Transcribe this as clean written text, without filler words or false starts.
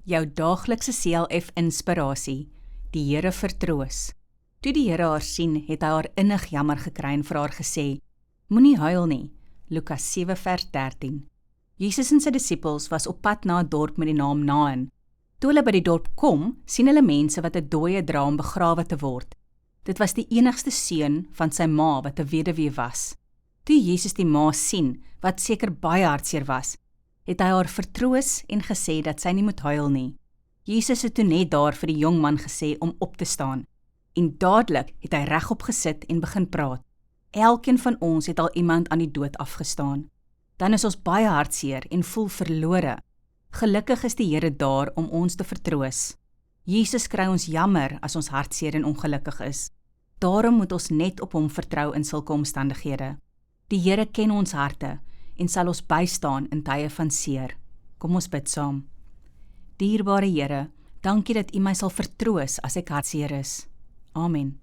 jou daaglikse CLF inspirasie, die Here vertroos. Toe die Here haar sien, het hy haar innig jammer gekry en vir haar gesê, moenie huil nie, Lukas 7 vers 13. Jesus en sy disippels was op pad na 'n dorp met die naam Nain. Toe hulle by die dorp kom, sien hulle mense wat 'n dooie dra om begrawe te word. Dit was die enigste seun van sy ma wat 'n weduwee was. Toe Jesus die ma sien, wat seker baie hartseer was, het hy haar vertroos en gesê dat sy nie moet huil nie. Jesus het toe net daar vir die jong man gesê om op te staan. En dadelik het hy regop gesit en begin praat. Elkeen van ons het al iemand aan die dood afgestaan. Dan is ons baie hartseer en voel verlore. Gelukkig is die Here daar om ons te vertroos. Jesus kry ons jammer as ons hartseer en ongelukkig is. Daarom moet ons net op hom vertrou in sulke omstandighede. Die Here ken ons harte en sal ons bystaan in tye van seer. Kom ons bid saam. Dierbare Here, dankie dat U my sal vertroos as ek hartseer is. Amen.